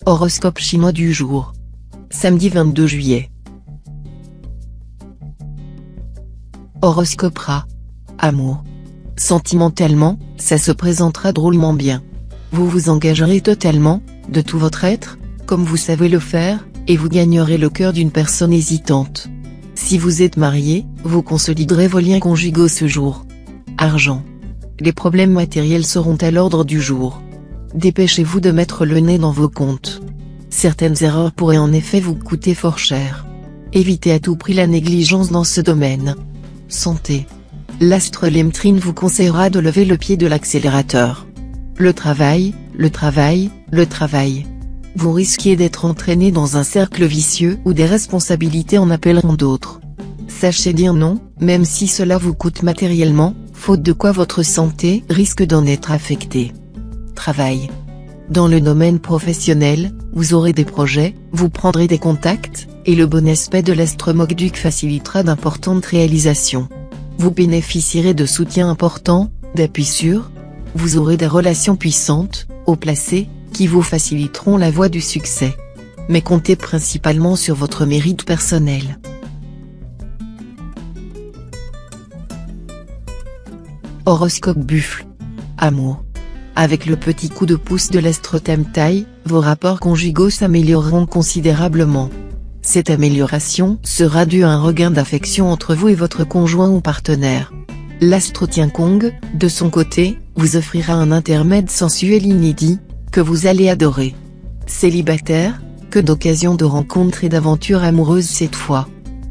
Horoscope chinois du jour. Samedi 22 juillet. Horoscope Rat. Amour. Sentimentalement, ça se présentera drôlement bien. Vous vous engagerez totalement, de tout votre être, comme vous savez le faire, et vous gagnerez le cœur d'une personne hésitante. Si vous êtes marié, vous consoliderez vos liens conjugaux ce jour. Argent. Les problèmes matériels seront à l'ordre du jour. Dépêchez-vous de mettre le nez dans vos comptes. Certaines erreurs pourraient en effet vous coûter fort cher. Évitez à tout prix la négligence dans ce domaine. Santé. L'astre Lemtrine vous conseillera de lever le pied de l'accélérateur. Le travail. Vous risquez d'être entraîné dans un cercle vicieux où des responsabilités en appelleront d'autres. Sachez dire non, même si cela vous coûte matériellement, faute de quoi votre santé risque d'en être affectée. Travail. Dans le domaine professionnel, vous aurez des projets, vous prendrez des contacts, et le bon aspect de l'astre Mogduc facilitera d'importantes réalisations. Vous bénéficierez de soutiens importants, d'appui sûr. Vous aurez des relations puissantes, haut placées, qui vous faciliteront la voie du succès. Mais comptez principalement sur votre mérite personnel. Horoscope Buffle. Amour. Avec le petit coup de pouce de l'astre Tamtai, vos rapports conjugaux s'amélioreront considérablement. Cette amélioration sera due à un regain d'affection entre vous et votre conjoint ou partenaire. L'astre Tiankong, de son côté, vous offrira un intermède sensuel inédit, que vous allez adorer. Célibataire, que d'occasions de rencontres et d'aventures amoureuses cette fois.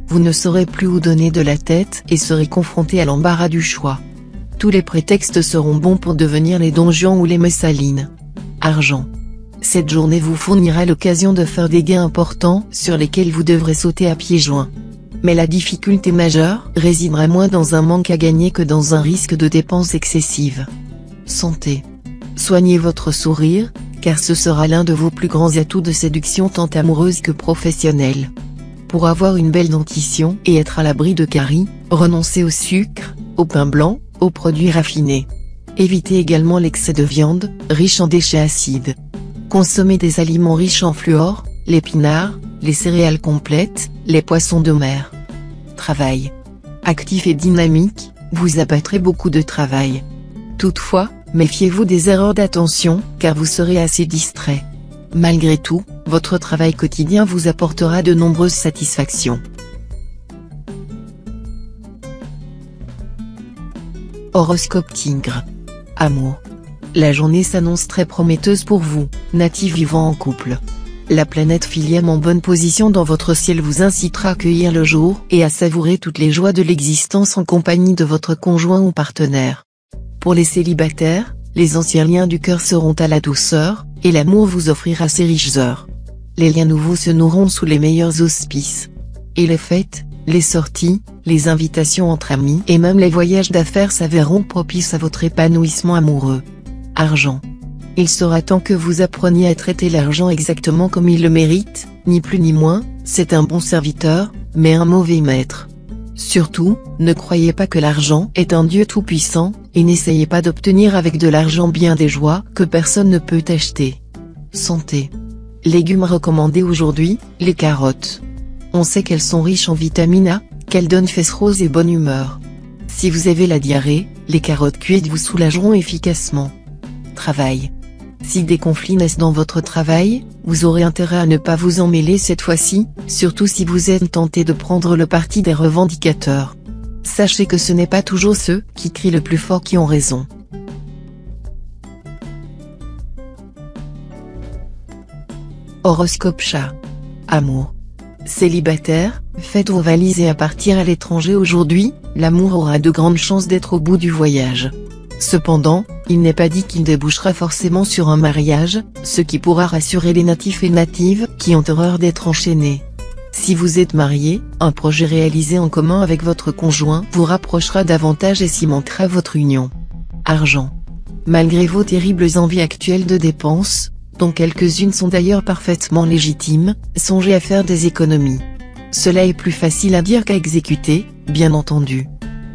Vous ne saurez plus où donner de la tête et serez confronté à l'embarras du choix. Tous les prétextes seront bons pour devenir les donjons ou les messalines. Argent. Cette journée vous fournira l'occasion de faire des gains importants sur lesquels vous devrez sauter à pieds joints. Mais la difficulté majeure résidera moins dans un manque à gagner que dans un risque de dépenses excessives. Santé. Soignez votre sourire, car ce sera l'un de vos plus grands atouts de séduction tant amoureuse que professionnelle. Pour avoir une belle dentition et être à l'abri de caries, renoncez au sucre, au pain blanc, aux produits raffinés. Évitez également l'excès de viande, riche en déchets acides. Consommez des aliments riches en fluor, l'épinard, les céréales complètes, les poissons de mer. Travail. Actif et dynamique, vous abattrez beaucoup de travail. Toutefois, méfiez-vous des erreurs d'attention, car vous serez assez distrait. Malgré tout, votre travail quotidien vous apportera de nombreuses satisfactions. Horoscope Tigre. Amour. La journée s'annonce très prometteuse pour vous, natif vivant en couple. La planète Philième en bonne position dans votre ciel vous incitera à accueillir le jour et à savourer toutes les joies de l'existence en compagnie de votre conjoint ou partenaire. Pour les célibataires, les anciens liens du cœur seront à la douceur, et l'amour vous offrira ses riches heures. Les liens nouveaux se nourront sous les meilleurs auspices. Et les fêtes, les sorties, les invitations entre amis et même les voyages d'affaires s'avéreront propices à votre épanouissement amoureux. Argent. Il sera temps que vous appreniez à traiter l'argent exactement comme il le mérite, ni plus ni moins, c'est un bon serviteur, mais un mauvais maître. Surtout, ne croyez pas que l'argent est un dieu tout-puissant, et n'essayez pas d'obtenir avec de l'argent bien des joies que personne ne peut acheter. Santé. Légumes recommandés aujourd'hui, les carottes. On sait qu'elles sont riches en vitamine A, qu'elles donnent fesses roses et bonne humeur. Si vous avez la diarrhée, les carottes cuites vous soulageront efficacement. Travail. Si des conflits naissent dans votre travail, vous aurez intérêt à ne pas vous en mêler cette fois-ci, surtout si vous êtes tenté de prendre le parti des revendicateurs. Sachez que ce n'est pas toujours ceux qui crient le plus fort qui ont raison. Horoscope Chat. Amour. Célibataire, faites vos valises et à partir à l'étranger aujourd'hui, l'amour aura de grandes chances d'être au bout du voyage. Cependant, il n'est pas dit qu'il débouchera forcément sur un mariage, ce qui pourra rassurer les natifs et natives qui ont horreur d'être enchaînés. Si vous êtes marié, un projet réalisé en commun avec votre conjoint vous rapprochera davantage et cimentera votre union. Argent. Malgré vos terribles envies actuelles de dépenses, dont quelques-unes sont d'ailleurs parfaitement légitimes, songez à faire des économies. Cela est plus facile à dire qu'à exécuter, bien entendu.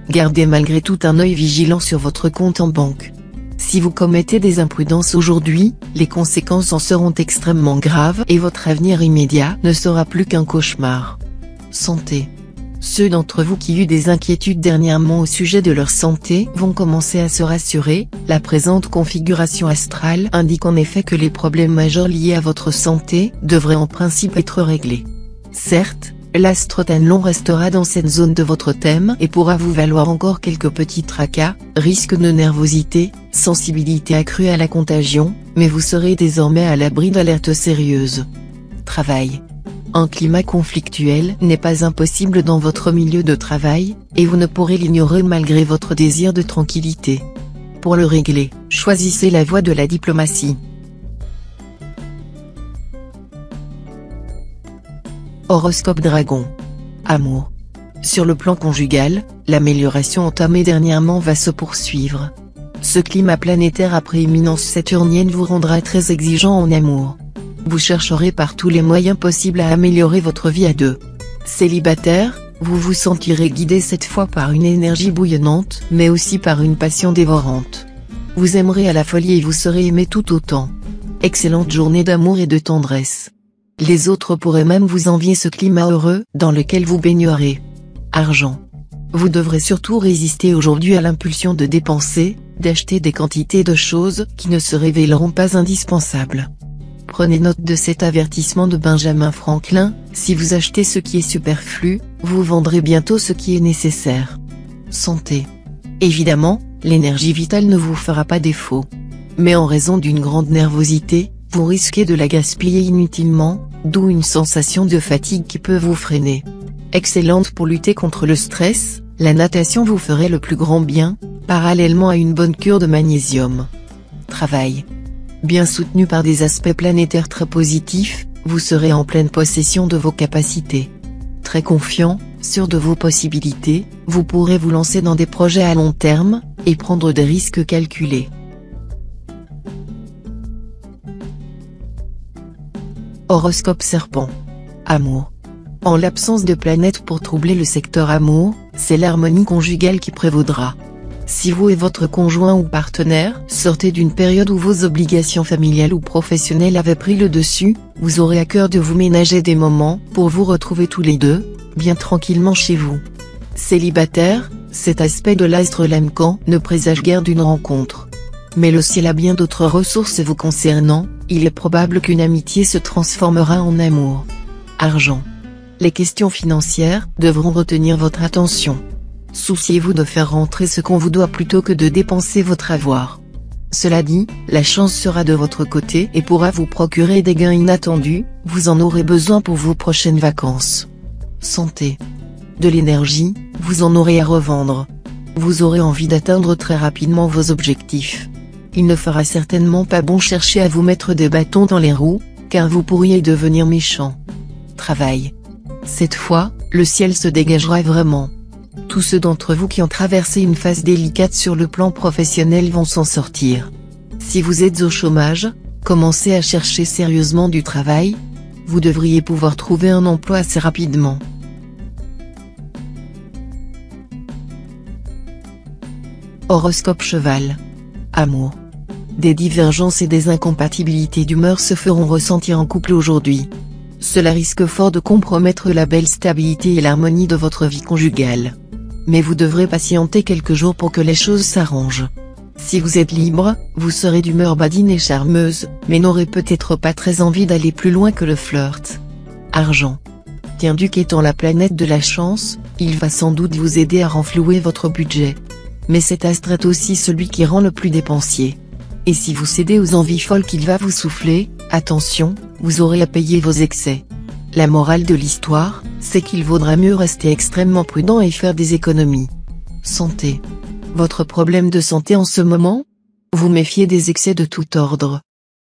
Gardez malgré tout un œil vigilant sur votre compte en banque. Si vous commettez des imprudences aujourd'hui, les conséquences en seront extrêmement graves et votre avenir immédiat ne sera plus qu'un cauchemar. Santé. Ceux d'entre vous qui ont eu des inquiétudes dernièrement au sujet de leur santé vont commencer à se rassurer. La présente configuration astrale indique en effet que les problèmes majeurs liés à votre santé devraient en principe être réglés. Certes, l'astre Tanlon restera dans cette zone de votre thème et pourra vous valoir encore quelques petits tracas, risques de nervosité, sensibilité accrue à la contagion, mais vous serez désormais à l'abri d'alertes sérieuses. Travail. Un climat conflictuel n'est pas impossible dans votre milieu de travail, et vous ne pourrez l'ignorer malgré votre désir de tranquillité. Pour le régler, choisissez la voie de la diplomatie. Horoscope Dragon. Amour. Sur le plan conjugal, l'amélioration entamée dernièrement va se poursuivre. Ce climat planétaire à prééminence saturnienne vous rendra très exigeant en amour. Vous chercherez par tous les moyens possibles à améliorer votre vie à deux. Célibataire, vous vous sentirez guidé cette fois par une énergie bouillonnante, mais aussi par une passion dévorante. Vous aimerez à la folie et vous serez aimé tout autant. Excellente journée d'amour et de tendresse. Les autres pourraient même vous envier ce climat heureux dans lequel vous baignerez. Argent. Vous devrez surtout résister aujourd'hui à l'impulsion de dépenser, d'acheter des quantités de choses qui ne se révéleront pas indispensables. Prenez note de cet avertissement de Benjamin Franklin, si vous achetez ce qui est superflu, vous vendrez bientôt ce qui est nécessaire. Santé. Évidemment, l'énergie vitale ne vous fera pas défaut. Mais en raison d'une grande nervosité, vous risquez de la gaspiller inutilement, d'où une sensation de fatigue qui peut vous freiner. Excellente pour lutter contre le stress, la natation vous ferait le plus grand bien, parallèlement à une bonne cure de magnésium. Travail. Bien soutenu par des aspects planétaires très positifs, vous serez en pleine possession de vos capacités. Très confiant, sûr de vos possibilités, vous pourrez vous lancer dans des projets à long terme, et prendre des risques calculés. Horoscope Serpent. Amour. En l'absence de planète pour troubler le secteur amour, c'est l'harmonie conjugale qui prévaudra. Si vous et votre conjoint ou partenaire sortez d'une période où vos obligations familiales ou professionnelles avaient pris le dessus, vous aurez à cœur de vous ménager des moments pour vous retrouver tous les deux, bien tranquillement chez vous. Célibataire, cet aspect de l'astre Lamcan ne présage guère d'une rencontre. Mais le ciel a bien d'autres ressources vous concernant, il est probable qu'une amitié se transformera en amour. Argent. Les questions financières devront retenir votre attention. Souciez-vous de faire rentrer ce qu'on vous doit plutôt que de dépenser votre avoir. Cela dit, la chance sera de votre côté et pourra vous procurer des gains inattendus, vous en aurez besoin pour vos prochaines vacances. Santé. De l'énergie, vous en aurez à revendre. Vous aurez envie d'atteindre très rapidement vos objectifs. Il ne fera certainement pas bon chercher à vous mettre des bâtons dans les roues, car vous pourriez devenir méchant. Travail. Cette fois, le ciel se dégagera vraiment. Tous ceux d'entre vous qui ont traversé une phase délicate sur le plan professionnel vont s'en sortir. Si vous êtes au chômage, commencez à chercher sérieusement du travail. Vous devriez pouvoir trouver un emploi assez rapidement. Horoscope Cheval. Amour. Des divergences et des incompatibilités d'humeur se feront ressentir en couple aujourd'hui. Cela risque fort de compromettre la belle stabilité et l'harmonie de votre vie conjugale. Mais vous devrez patienter quelques jours pour que les choses s'arrangent. Si vous êtes libre, vous serez d'humeur badine et charmeuse, mais n'aurez peut-être pas très envie d'aller plus loin que le flirt. Argent. Duc étant la planète de la chance, il va sans doute vous aider à renflouer votre budget. Mais cet astre est aussi celui qui rend le plus dépensier. Et si vous cédez aux envies folles qu'il va vous souffler, attention, vous aurez à payer vos excès. La morale de l'histoire, c'est qu'il vaudra mieux rester extrêmement prudent et faire des économies. Santé. Votre problème de santé en ce moment? Vous méfiez des excès de tout ordre.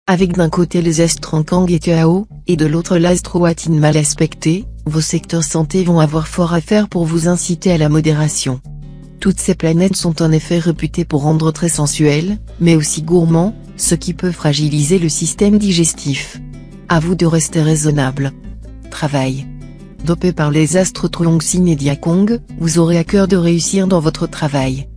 Avec d'un côté les astres en Kang et Kao, et de l'autre l'astre Watin mal aspecté, vos secteurs santé vont avoir fort à faire pour vous inciter à la modération. Toutes ces planètes sont en effet réputées pour rendre très sensuels, mais aussi gourmands, ce qui peut fragiliser le système digestif. À vous de rester raisonnable. Travail. Dopé par les astres Truong Sin et Dia Kong, vous aurez à cœur de réussir dans votre travail.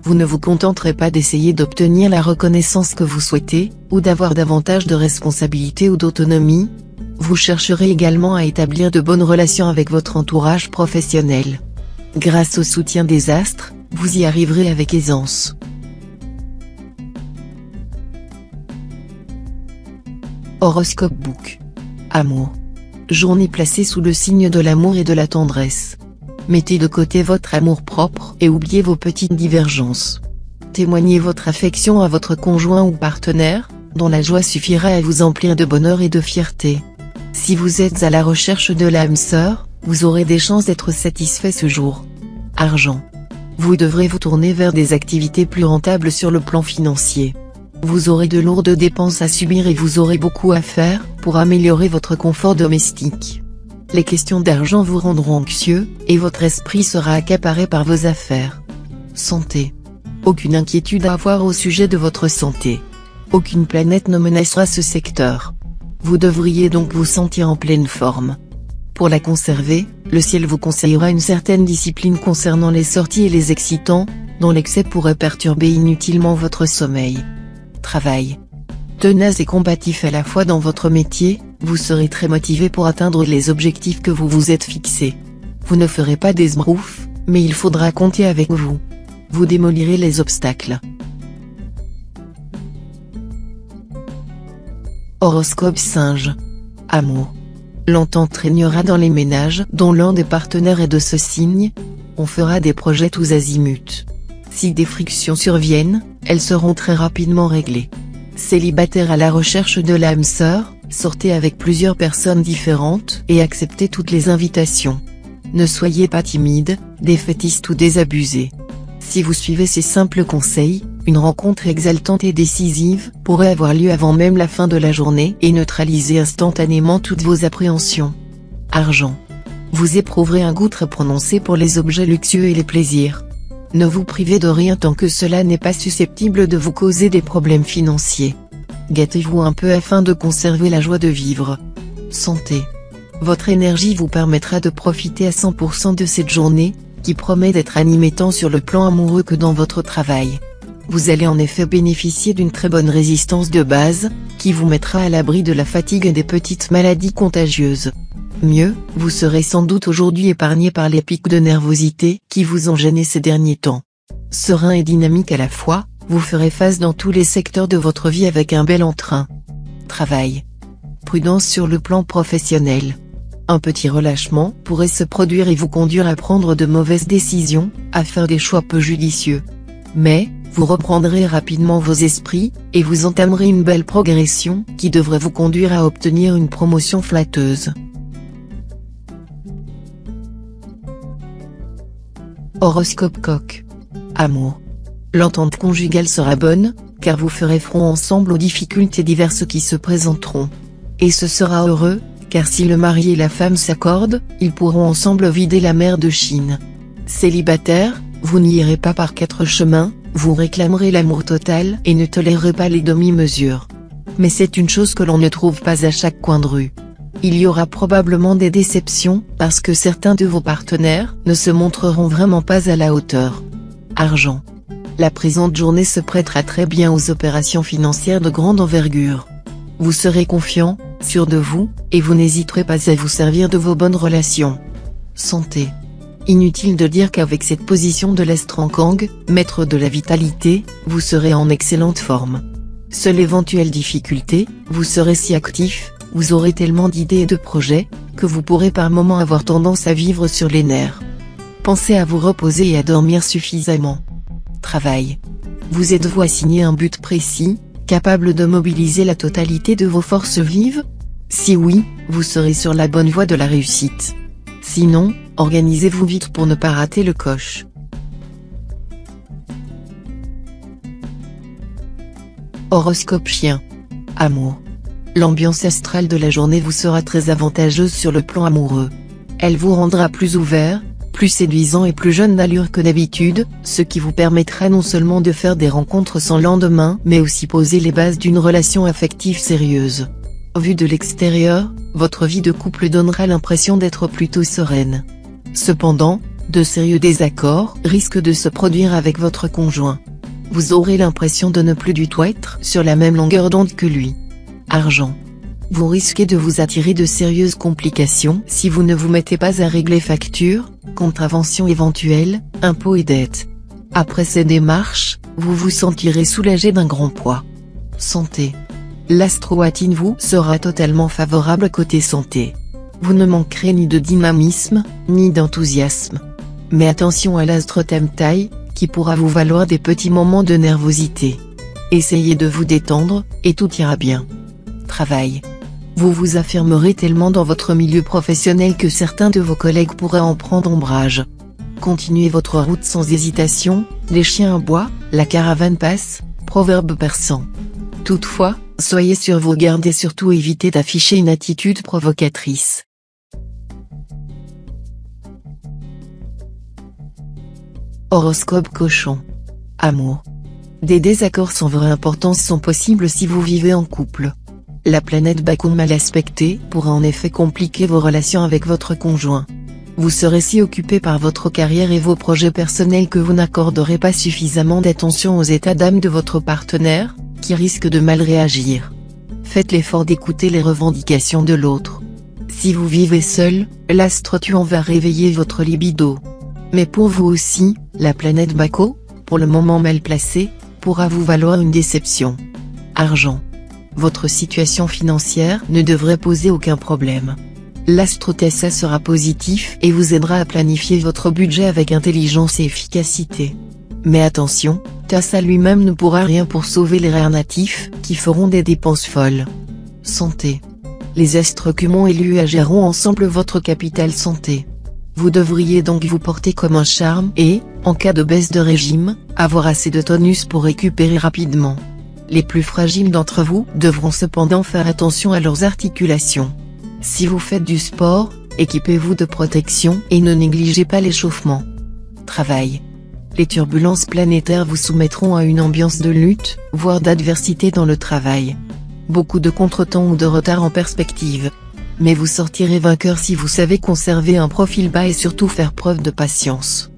Vous ne vous contenterez pas d'essayer d'obtenir la reconnaissance que vous souhaitez, ou d'avoir davantage de responsabilités ou d'autonomie. Vous chercherez également à établir de bonnes relations avec votre entourage professionnel. Grâce au soutien des astres, vous y arriverez avec aisance. Horoscope Book. Amour. Journée placée sous le signe de l'amour et de la tendresse. Mettez de côté votre amour-propre et oubliez vos petites divergences. Témoignez votre affection à votre conjoint ou partenaire, dont la joie suffira à vous emplir de bonheur et de fierté. Si vous êtes à la recherche de l'âme sœur, vous aurez des chances d'être satisfait ce jour. Argent. Vous devrez vous tourner vers des activités plus rentables sur le plan financier. Vous aurez de lourdes dépenses à subir et vous aurez beaucoup à faire pour améliorer votre confort domestique. Les questions d'argent vous rendront anxieux, et votre esprit sera accaparé par vos affaires. Santé. Aucune inquiétude à avoir au sujet de votre santé. Aucune planète ne menacera ce secteur. Vous devriez donc vous sentir en pleine forme. Pour la conserver, le ciel vous conseillera une certaine discipline concernant les sorties et les excitants, dont l'excès pourrait perturber inutilement votre sommeil. Travail. Tenace et combatif à la fois dans votre métier, vous serez très motivé pour atteindre les objectifs que vous vous êtes fixés. Vous ne ferez pas des sbroufs, mais il faudra compter avec vous. Vous démolirez les obstacles. Horoscope Singe. Amour. L'entente régnera dans les ménages dont l'un des partenaires est de ce signe. On fera des projets tous azimuts. Si des frictions surviennent, elles seront très rapidement réglées. Célibataire à la recherche de l'âme sœur, sortez avec plusieurs personnes différentes et acceptez toutes les invitations. Ne soyez pas timide, défaitiste ou désabusé. Si vous suivez ces simples conseils, une rencontre exaltante et décisive pourrait avoir lieu avant même la fin de la journée et neutraliser instantanément toutes vos appréhensions. Argent. Vous éprouverez un goût très prononcé pour les objets luxueux et les plaisirs. Ne vous privez de rien tant que cela n'est pas susceptible de vous causer des problèmes financiers. Gâtez-vous un peu afin de conserver la joie de vivre. Santé. Votre énergie vous permettra de profiter à 100% de cette journée, qui promet d'être animée tant sur le plan amoureux que dans votre travail. Vous allez en effet bénéficier d'une très bonne résistance de base, qui vous mettra à l'abri de la fatigue et des petites maladies contagieuses. Mieux, vous serez sans doute aujourd'hui épargné par les pics de nervosité qui vous ont gêné ces derniers temps. Serein et dynamique à la fois, vous ferez face dans tous les secteurs de votre vie avec un bel entrain. Travail. Prudence sur le plan professionnel. Un petit relâchement pourrait se produire et vous conduire à prendre de mauvaises décisions, à faire des choix peu judicieux. Mais, vous reprendrez rapidement vos esprits, et vous entamerez une belle progression qui devrait vous conduire à obtenir une promotion flatteuse. Horoscope Coq. Amour. L'entente conjugale sera bonne, car vous ferez front ensemble aux difficultés diverses qui se présenteront. Et ce sera heureux, car si le mari et la femme s'accordent, ils pourront ensemble vider la mer de Chine. Célibataire, vous n'irez pas par quatre chemins, vous réclamerez l'amour total et ne tolérerez pas les demi-mesures. Mais c'est une chose que l'on ne trouve pas à chaque coin de rue. Il y aura probablement des déceptions, parce que certains de vos partenaires ne se montreront vraiment pas à la hauteur. Argent. La présente journée se prêtera très bien aux opérations financières de grande envergure. Vous serez confiant, sûr de vous, et vous n'hésiterez pas à vous servir de vos bonnes relations. Santé. Inutile de dire qu'avec cette position de l'astre en Kang, maître de la vitalité, vous serez en excellente forme. Seule éventuelle difficulté, vous serez si actif, vous aurez tellement d'idées et de projets, que vous pourrez par moments avoir tendance à vivre sur les nerfs. Pensez à vous reposer et à dormir suffisamment. Travail. Vous êtes-vous assigné un but précis, capable de mobiliser la totalité de vos forces vives? Si oui, vous serez sur la bonne voie de la réussite. Sinon, organisez-vous vite pour ne pas rater le coche. Horoscope Chien. Amour. L'ambiance astrale de la journée vous sera très avantageuse sur le plan amoureux. Elle vous rendra plus ouvert, plus séduisant et plus jeune d'allure que d'habitude, ce qui vous permettra non seulement de faire des rencontres sans lendemain mais aussi poser les bases d'une relation affective sérieuse. Vu de l'extérieur, votre vie de couple donnera l'impression d'être plutôt sereine. Cependant, De sérieux désaccords risquent de se produire avec votre conjoint. Vous aurez l'impression de ne plus du tout être sur la même longueur d'onde que lui. Argent. Vous risquez de vous attirer de sérieuses complications si vous ne vous mettez pas à régler factures, contraventions éventuelles, impôts et dettes. Après ces démarches, vous vous sentirez soulagé d'un grand poids. Santé. L'astro-watine vous sera totalement favorable côté santé. Vous ne manquerez ni de dynamisme, ni d'enthousiasme. Mais attention à l'astro-thème taille, qui pourra vous valoir des petits moments de nervosité. Essayez de vous détendre, et tout ira bien. Travail. Vous vous affirmerez tellement dans votre milieu professionnel que certains de vos collègues pourraient en prendre ombrage. Continuez votre route sans hésitation, les chiens aboient, la caravane passe, proverbe persan. Toutefois, soyez sur vos gardes et surtout évitez d'afficher une attitude provocatrice. Horoscope Cochon. Amour. Des désaccords sans vraie importance sont possibles si vous vivez en couple. La planète Bacon mal aspectée pourra en effet compliquer vos relations avec votre conjoint. Vous serez si occupé par votre carrière et vos projets personnels que vous n'accorderez pas suffisamment d'attention aux états d'âme de votre partenaire, qui risque de mal réagir. Faites l'effort d'écouter les revendications de l'autre. Si vous vivez seul, l'astre tuant va réveiller votre libido. Mais pour vous aussi, la planète Baco, pour le moment mal placée, pourra vous valoir une déception. Argent. Votre situation financière ne devrait poser aucun problème. L'astre Tessa sera positif et vous aidera à planifier votre budget avec intelligence et efficacité. Mais attention, Tassa lui-même ne pourra rien pour sauver les rares natifs, qui feront des dépenses folles. Santé. Les astres Cumon et Lua géreront ensemble votre capital santé. Vous devriez donc vous porter comme un charme et, en cas de baisse de régime, avoir assez de tonus pour récupérer rapidement. Les plus fragiles d'entre vous devront cependant faire attention à leurs articulations. Si vous faites du sport, équipez-vous de protection et ne négligez pas l'échauffement. Travail. Les turbulences planétaires vous soumettront à une ambiance de lutte, voire d'adversité dans le travail. Beaucoup de contretemps ou de retard en perspective. Mais vous sortirez vainqueur si vous savez conserver un profil bas et surtout faire preuve de patience.